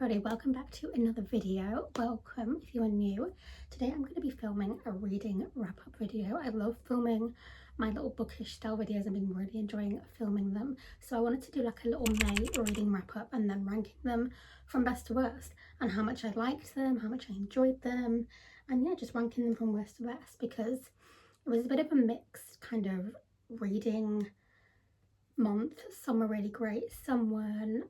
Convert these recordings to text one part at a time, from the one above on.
everybody, welcome back to another video. Welcome if you are new. Today I'm going to be filming a reading wrap-up video. I love filming my little bookish style videos. I've been really enjoying filming them, so I wanted to do like a little May reading wrap-up and then ranking them from best to worst and how much I liked them, how much I enjoyed them, and yeah, just ranking them from worst to best because it was a bit of a mixed kind of reading month. Some were really great, some weren't.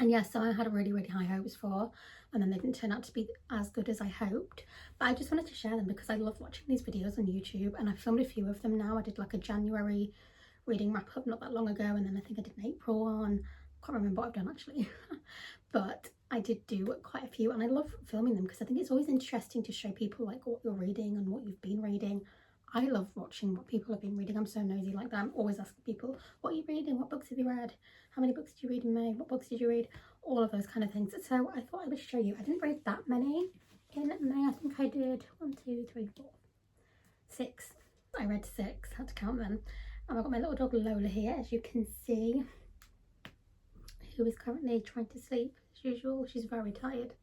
And yes, so I had really high hopes for, and then they didn't turn out to be as good as I hoped. But I just wanted to share them because I love watching these videos on YouTube, and I filmed a few of them now. I did like a January reading wrap up not that long ago, and then I think I did an April one. Can't remember what I've done actually. But I did do quite a few, and I love filming them because I think it's always interesting to show people like what you're reading and what you've been reading. I love watching what people have been reading. I'm so nosy like that. I'm always asking people, what are you reading? What books have you read? How many books did you read in May? What books did you read? All of those kind of things. So I thought I would show you. I didn't read that many in May. I think I did 1, 2, 3, 4, 6. I read 6. Had to count them. And I've got my little dog Lola here, as you can see, who is currently trying to sleep as usual. She's very tired.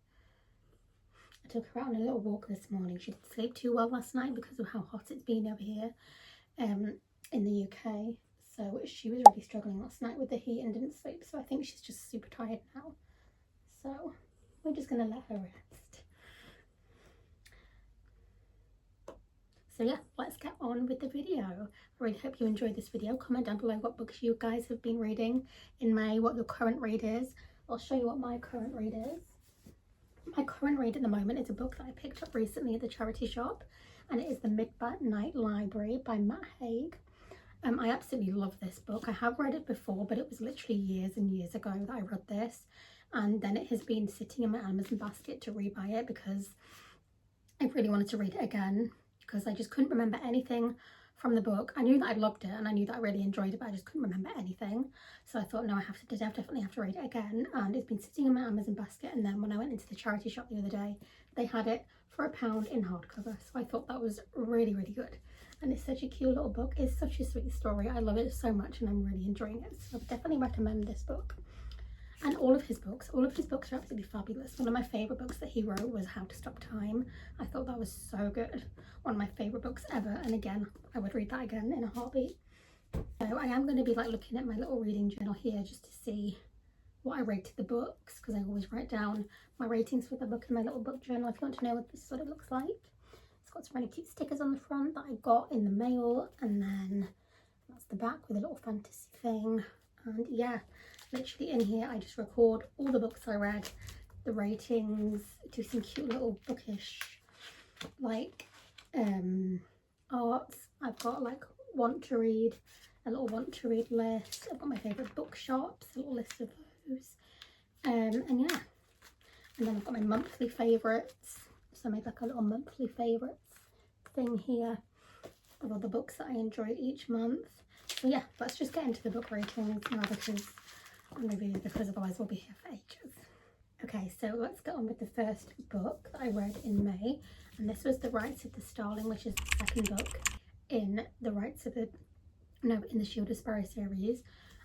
I took her out on a little walk this morning. She didn't sleep too well last night because of how hot it's been over here in the UK. So she was really struggling last night with the heat and didn't sleep. So I think she's just super tired now. So we're just going to let her rest. So yeah, let's get on with the video. I really hope you enjoyed this video. Comment down below what books you guys have been reading in May, what your current read is. I'll show you what my current read is. My current read at the moment is a book that I picked up recently at the charity shop, and it is The Midnight Library by Matt Haig. I absolutely love this book. I have read it before, but it was literally years and years ago that I read this, and then it has been sitting in my Amazon basket to rebuy it because I really wanted to read it again because I just couldn't remember anything from the book. I knew that I loved it and I knew that I really enjoyed it, but I just couldn't remember anything. So I thought, no, I definitely have to read it again. And it's been sitting in my Amazon basket, and then when I went into the charity shop the other day, they had it for £1 in hardcover. So I thought that was really good. And it's such a cute little book. It's such a sweet story. I love it so much and I'm really enjoying it. So I would definitely recommend this book. And all of his books are absolutely fabulous. One of my favourite books that he wrote was How to Stop Time. I thought that was so good. One of my favourite books ever. And again, I would read that again in a heartbeat. So I am going to be like looking at my little reading journal here just to see what I rated the books, because I always write down my ratings for the book in my little book journal if you want to know what this is what it looks like. It's got some really cute stickers on the front that I got in the mail, and then that's the back with a little fantasy thing. And yeah, literally in here I just record all the books I read, the ratings, do some cute little bookish like arts. I've got like want to read, a little want to read list. I've got my favourite bookshops, a little list of those, and yeah, and then I've got my monthly favourites. So I made like a little monthly favourites thing here of all the books that I enjoyed each month. So yeah, let's just get into the book ratings now because otherwise we'll be here for ages. Okay, so let's get on with the first book that I read in May, and this was The Rights of the Starling, which is the second book in the Shield of Sparrow series.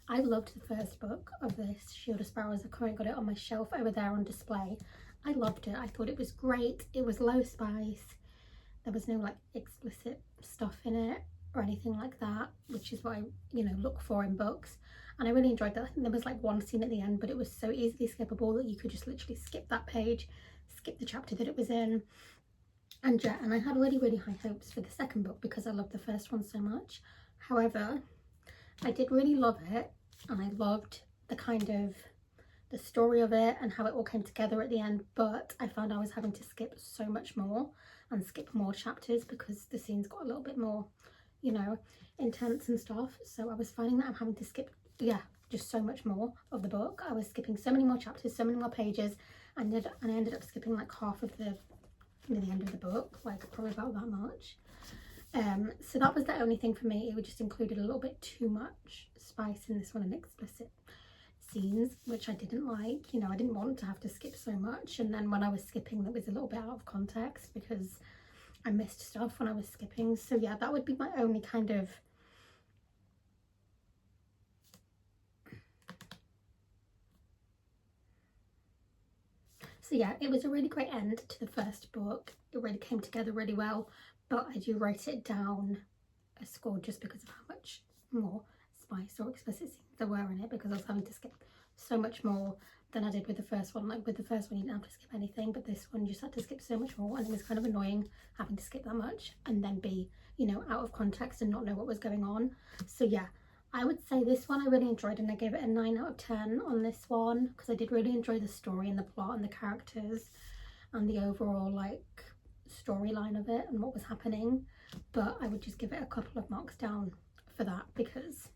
I loved the first book of this, Shield of Sparrows. I've currently got it on my shelf over there on display. I loved it. I thought it was great. It was low spice. There was no like explicit stuff in it or anything like that, which is what I look for in books, and I really enjoyed that. I think there was like one scene at the end, but it was so easily skippable that you could just literally skip that page, skip the chapter that it was in. And yeah, and I had really high hopes for the second book because I loved the first one so much. However, I did really love it, and I loved the kind of the story of it and how it all came together at the end, but I found I was having to skip so much more and skip more chapters because the scenes got a little bit more intense and stuff. So I was finding that I'm having to skip just so much more of the book. I was skipping so many more chapters, so many more pages, and I ended up skipping like half of the end of the book, like probably about that much. So that was the only thing for me. It just included a little bit too much spice in this one and explicit scenes, which I didn't like. I didn't want to have to skip so much, and then when I was skipping, that was a little bit out of context because I missed stuff when I was skipping. So yeah, that would be my only kind of So yeah, it was a really great end to the first book. It really came together really well, but I do rate it down a score just because of how much more spice or explicit scenes there were in it, because I was having to skip so much more than I did with the first one. Like with the first one you didn't have to skip anything, but this one you just had to skip so much more, and it was kind of annoying having to skip that much and then be, you know, out of context and not know what was going on. So yeah, I would say this one I really enjoyed, and I gave it a 9 out of 10 on this one, because I did really enjoy the story and the plot and the characters and the overall like storyline of it and what was happening. But I would just give it a couple of marks down for that, because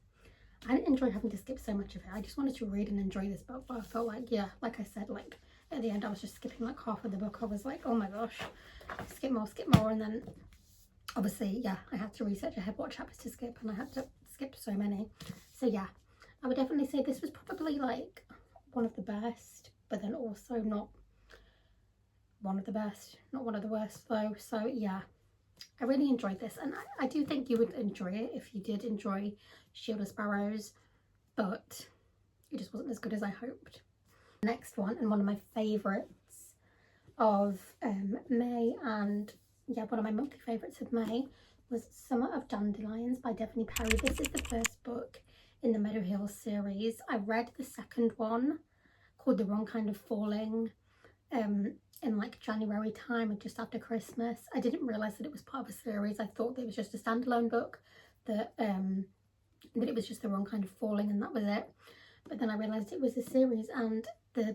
I didn't enjoy having to skip so much of it. I just wanted to read and enjoy this book, but I felt like, yeah, like I said, like at the end I was just skipping like half of the book. I was like, oh my gosh, skip more, and then obviously, yeah, I had to research ahead what chapters to skip, and I had to skip so many. So yeah, I would definitely say this was probably like one of the best, but then also not one of the best, not one of the worst though. So yeah, I really enjoyed this, and I do think you would enjoy it if you did enjoy Shield of Sparrows, but it just wasn't as good as I hoped. Next one, and one of my favourites of May, and yeah, one of my monthly favourites of May, was Summer of Dandelions by Devoney Perry. This is the first book in the Meadow Hills series. I read the second one called The Wrong Kind of Falling in like January time, and just after Christmas. I didn't realise that it was part of a series. I thought that it was just a standalone book, that it was just The Wrong Kind of Falling and that was it. But then I realised it was a series, and The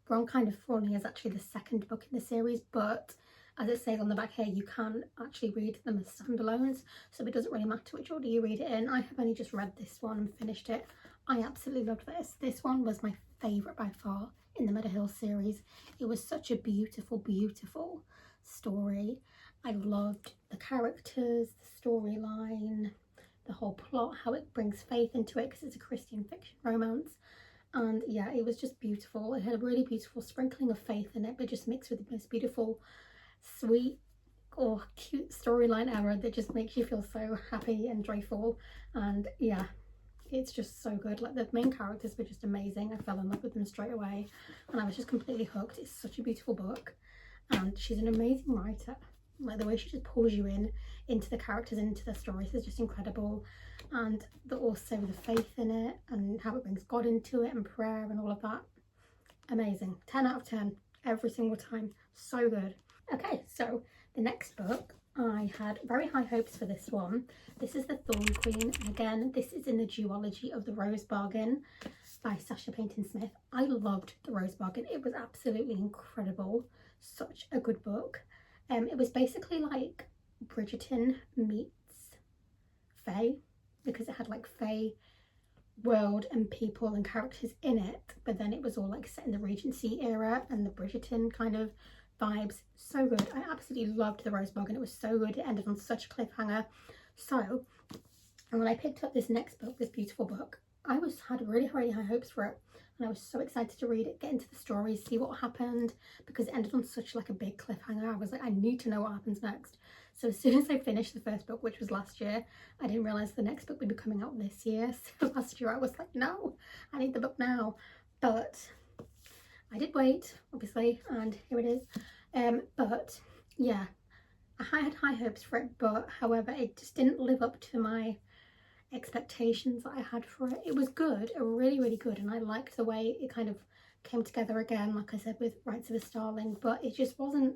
Wrong Kind of Falling is actually the second book in the series, but as it says on the back here, you can actually read them as standalones, so it doesn't really matter which order you read it in. I have only just read this one and finished it. I absolutely loved this. This one was my favourite by far in the Meadow Hills series. It was such a beautiful, beautiful story. I loved the characters, the storyline, the whole plot, how it brings faith into it, because it's a Christian fiction romance. And yeah, it was just beautiful. It had a really beautiful sprinkling of faith in it, but just mixed with the most beautiful, sweet or cute storyline ever that just makes you feel so happy and joyful. And yeah, it's just so good. Like the main characters were just amazing. I fell in love with them straight away, and I was just completely hooked. It's such a beautiful book, and she's an amazing writer. Like the way she just pulls you into the characters, into the stories is just incredible. And also the faith in it and how it brings God into it and prayer and all of that. Amazing. 10 out of 10 every single time. So good. Okay, so the next book, I had very high hopes for this one. This is The Thorn Queen, and again, this is in the duology of The Rose Bargain by Sasha Painton Smith. I loved The Rose Bargain. It was absolutely incredible. Such a good book. It was basically like Bridgerton meets Fae, because it had like Fae world and people and characters in it, but then it was all like set in the Regency era and the Bridgerton kind of vibes. So good. I absolutely loved The Rose Bargain. It was so good. It ended on such a cliffhanger. So, and when I picked up this next book, this beautiful book, I had really, really high hopes for it, and I was so excited to read it, get into the story, see what happened, because it ended on such like a big cliffhanger. I was like, I need to know what happens next. So as soon as I finished the first book, which was last year, I didn't realise the next book would be coming out this year. So last year I was like, no, I need the book now. But I did wait, obviously, and here it is. But yeah, I had high hopes for it, but however, it just didn't live up to my expectations that I had for it. It was good, really, really good, and I liked the way it kind of came together again, like I said, with Rites of a Starling, but it just wasn't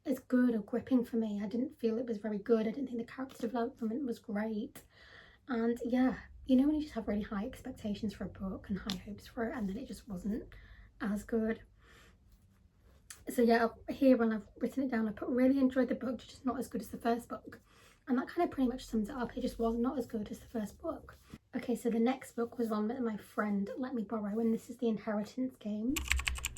as good or gripping for me. I didn't feel it was very good. I didn't think the character development was great. And yeah, you know when you just have really high expectations for a book and high hopes for it, and then it just wasn't as good. So yeah, here when I've written it down, I put really enjoyed the book, just not as good as the first book. And that kind of pretty much sums it up. It just was not as good as the first book. Okay, so the next book was one that my friend let me borrow, and this is The Inheritance Games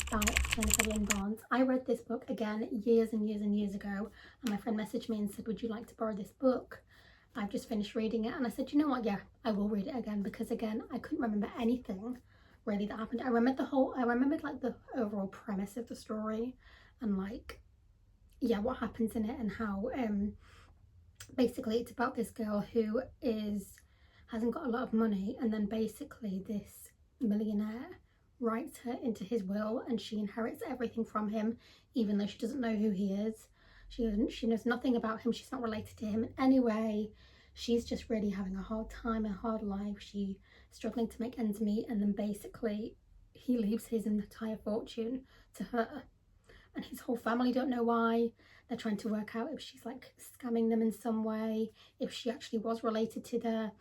by Jennifer Lynn Barnes. I read this book again years and years and years ago, and my friend messaged me and said, would you like to borrow this book? I've just finished reading it, and I said, you know what, yeah, I will read it again, because again, I couldn't remember anything really that happened. I remembered like the overall premise of the story, and like, yeah, what happens in it, and how basically it's about this girl who hasn't got a lot of money, and then basically this millionaire writes her into his will, and she inherits everything from him, even though she doesn't know who he is. She knows nothing about him. She's not related to him in any way. She's just really having a hard time, a hard life. She's struggling to make ends meet, and then basically he leaves his entire fortune to her, and his whole family don't know why. They're trying to work out if she's like scamming them in some way, if she actually was related to their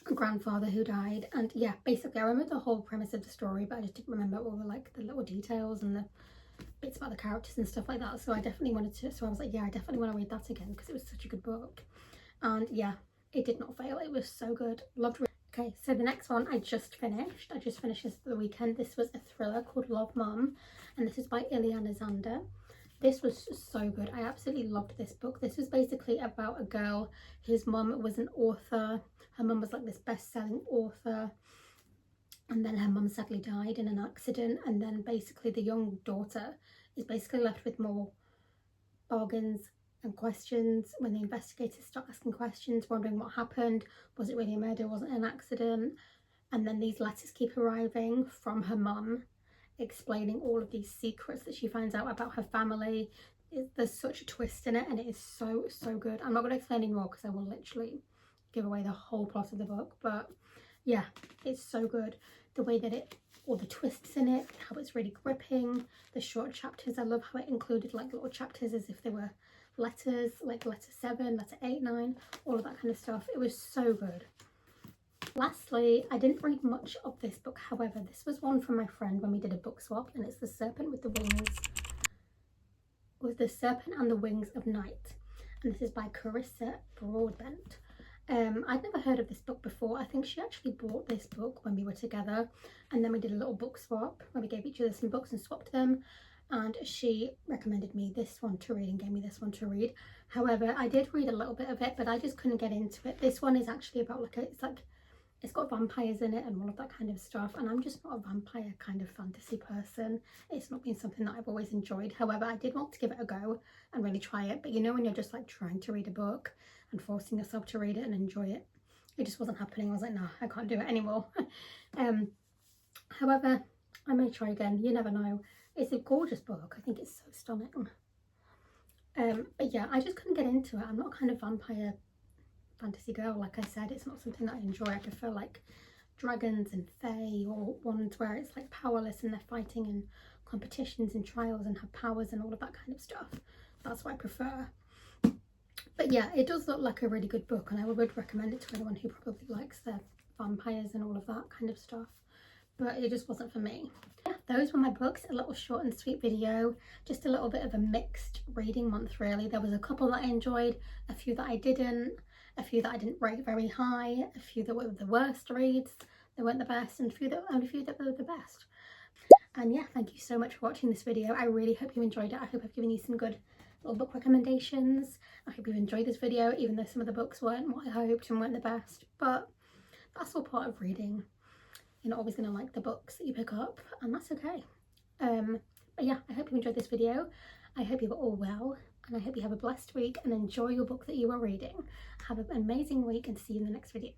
grandfather who died. And yeah, basically I remember the whole premise of the story, but I just didn't remember all the like the little details and the bits about the characters and stuff like that. So I definitely wanted to, so I was like, yeah, I definitely want to read that again because it was such a good book. And yeah, it did not fail. It was so good. Loved reading. Okay, so the next one I just finished this the weekend. This was a thriller called Love Mum, and this is by Ileana Zander. This was so good. I absolutely loved this book. This was basically about a girl whose mum was an author. Her mum was like this best-selling author, and then her mum sadly died in an accident, and then basically the young daughter is basically left with more bargains and questions when the investigators start asking questions, wondering what happened. Was it really a murder? Was it an accident? And then these letters keep arriving from her mum, explaining all of these secrets that she finds out about her family. There's such a twist in it, and it is so good. I'm not going to explain anymore because I will literally give away the whole plot of the book, but yeah, it's so good. The way that all the twists in it, how it's really gripping, the short chapters. I love how it included like little chapters as if they were letters, like letter 7, letter 8, 9, all of that kind of stuff. It was so good. Lastly, I didn't read much of this book, however, this was one from my friend when we did a book swap, and it's The Serpent with the Wings, with The Serpent and the Wings of Night, and this is by Carissa Broadbent. I'd never heard of this book before. I think she actually bought this book when we were together, and then we did a little book swap where we gave each other some books and swapped them, and she recommended me this one to read and gave me this one to read. However, I did read a little bit of it, but I just couldn't get into it. This one is actually about it's got vampires in it and all of that kind of stuff, and I'm just not a vampire kind of fantasy person. It's not been something that I've always enjoyed. However, I did want to give it a go and really try it, but you know when you're just like trying to read a book and forcing yourself to read it and enjoy it, it just wasn't happening. I was like, no, I can't do it anymore. However, I may try again, you never know. It's a gorgeous book. I think it's so stunning. But yeah, I just couldn't get into it. I'm not kind of vampire fantasy girl. Like I said, it's not something that I enjoy. I prefer like dragons and fae, or ones where it's like powerless and they're fighting in competitions and trials and have powers and all of that kind of stuff. That's what I prefer. But yeah, it does look like a really good book, and I would recommend it to anyone who probably likes the vampires and all of that kind of stuff, but it just wasn't for me. Yeah, those were my books. A little short and sweet video, just a little bit of a mixed reading month really. There was a couple that I enjoyed, a few that I didn't, a few that I didn't rate very high, a few that were the worst reads, they weren't the best, and a few that were the best. And yeah, thank you so much for watching this video. I really hope you enjoyed it. I hope I've given you some good little book recommendations. I hope you've enjoyed this video, even though some of the books weren't what I hoped and weren't the best, but that's all part of reading. You're not always going to like the books that you pick up, and that's okay. But yeah, I hope you enjoyed this video. I hope you were all well, and I hope you have a blessed week and enjoy your book that you are reading. Have an amazing week, and see you in the next video.